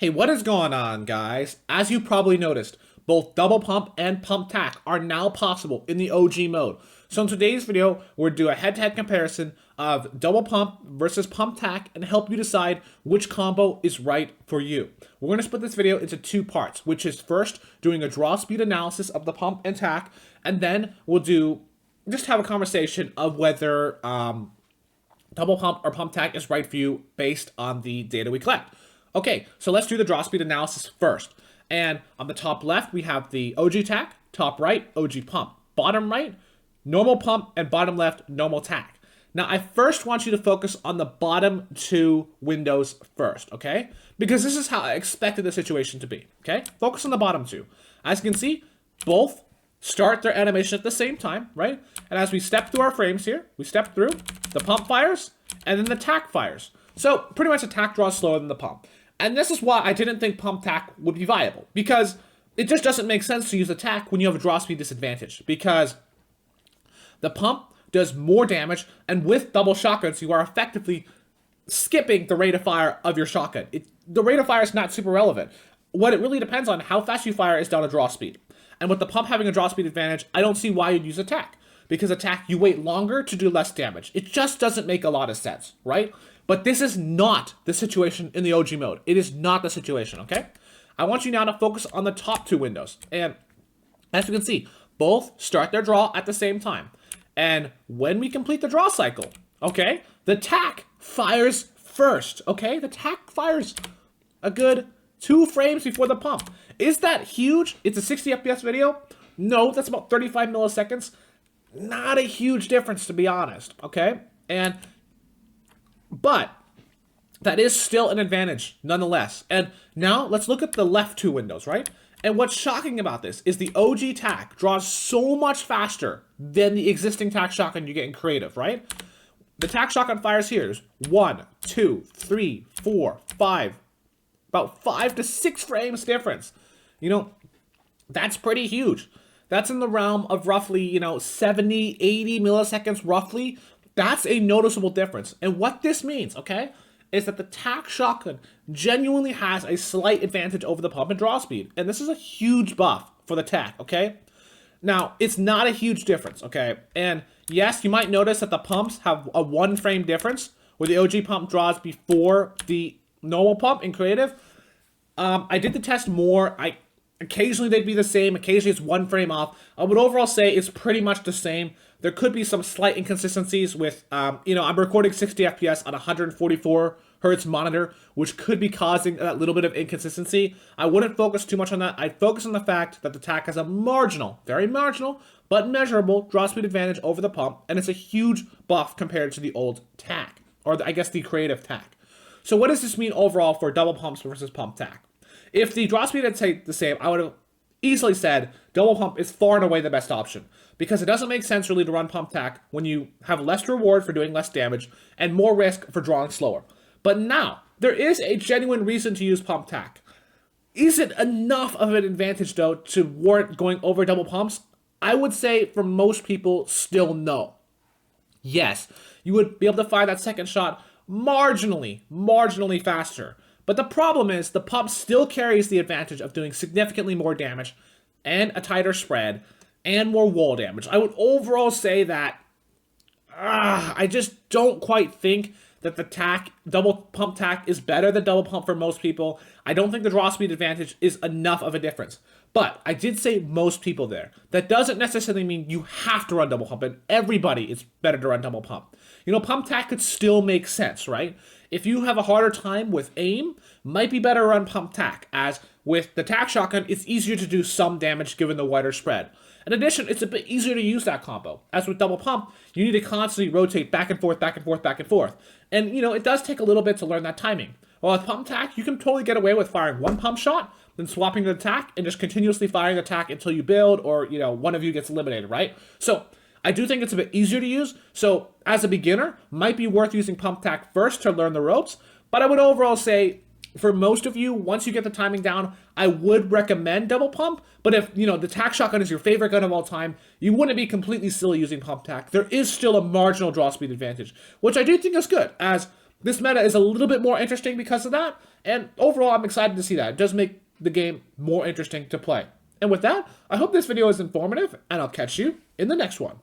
Hey, what is going on, guys? As you probably noticed, both double pump and pump tack are now possible in the OG mode. So in today's video, we're going to do a head-to-head comparison of double pump versus pump tack and help you decide which combo is right for you. We're going to split this video into two parts, which is first doing a draw speed analysis of the pump and tack, and then we'll just have a conversation of whether double pump or pump tack is right for you based on the data we collect. Okay, so let's do the draw speed analysis first. And on the top left, we have the OG tack, top right, OG pump, bottom right, normal pump, and bottom left, normal tack. Now, I first want you to focus on the bottom two windows first, okay? Because this is how I expected the situation to be, okay? Focus on the bottom two. As you can see, both start their animation at the same time, right? And as we step through our frames here, we step through, the pump fires, and then the tack fires. So pretty much the tack draws slower than the pump. And this is why I didn't think pump tack would be viable, because it just doesn't make sense to use a tack when you have a draw speed disadvantage, because the pump does more damage, and with double shotguns, you are effectively skipping the rate of fire of your shotgun. The rate of fire is not super relevant. What it really depends on how fast you fire is down to draw speed. And with the pump having a draw speed advantage, I don't see why you'd use attack. Because attack, you wait longer to do less damage. It just doesn't make a lot of sense, right? But this is not the situation in the OG mode. It is not the situation, okay? I want you now to focus on the top two windows. And as you can see, both start their draw at the same time. And when we complete the draw cycle, okay, the tack fires first, okay? The tack fires a good 2 frames before the pump. Is that huge? It's a 60 FPS video? No, that's about 35 milliseconds. Not a huge difference, to be honest, okay? But that is still an advantage, nonetheless. And now let's look at the left two windows, right? And what's shocking about this is the OG tack draws so much faster than the existing tack shotgun you get in creative, right? The tack shotgun fires here. There's 1, 2, 3, 4, 5, about 5 to 6 frames difference. You know, that's pretty huge. That's in the realm of roughly, 70, 80 milliseconds roughly. That's a noticeable difference. And what this means, okay, is that the tack shotgun genuinely has a slight advantage over the pump and draw speed. And this is a huge buff for the tack, okay? Now, it's not a huge difference, okay? And yes, you might notice that the pumps have a 1 frame difference where the OG pump draws before the normal pump in creative. I did the test more. Occasionally they'd be the same. Occasionally it's 1 frame off. I would overall say it's pretty much the same. There could be some slight inconsistencies with, I'm recording 60 FPS on a 144 hertz monitor, which could be causing that little bit of inconsistency. I wouldn't focus too much on that. I'd focus on the fact that the tack has a marginal, very marginal, but measurable draw speed advantage over the pump, and it's a huge buff compared to the old tack, or I guess the creative tack. So what does this mean overall for double pumps versus pump tack? If the draw speed had stayed the same, I would have easily said double pump is far and away the best option, because it doesn't make sense really to run pump tack when you have less reward for doing less damage and more risk for drawing slower. But now, there is a genuine reason to use pump tack. Is it enough of an advantage, though, to warrant going over double pumps? I would say for most people, still no. Yes, you would be able to fire that second shot marginally faster. But the problem is the pump still carries the advantage of doing significantly more damage and a tighter spread and more wall damage. I would overall say that I just don't quite think that the double pump tack is better than double pump for most people. I don't think the draw speed advantage is enough of a difference. But I did say most people there. That doesn't necessarily mean you have to run double pump, and everybody it's better to run double pump. Pump tack could still make sense, right? If you have a harder time with aim, might be better to run pump tack, as with the tack shotgun, it's easier to do some damage given the wider spread. In addition, it's a bit easier to use that combo. As with double pump, you need to constantly rotate back and forth, back and forth, back and forth. And, it does take a little bit to learn that timing. While with pump tack, you can totally get away with firing 1 pump shot, then swapping the tack, and just continuously firing the tack until you build or, one of you gets eliminated, right? So, I do think it's a bit easier to use. So, as a beginner, might be worth using pump tack first to learn the ropes. But I would overall say, for most of you, once you get the timing down, I would recommend double pump. But if, the tack shotgun is your favorite gun of all time, you wouldn't be completely silly using pump tack. There is still a marginal draw speed advantage, which I do think is good, as this meta is a little bit more interesting because of that. And overall, I'm excited to see that. It does make the game more interesting to play. And with that, I hope this video is informative, and I'll catch you in the next one.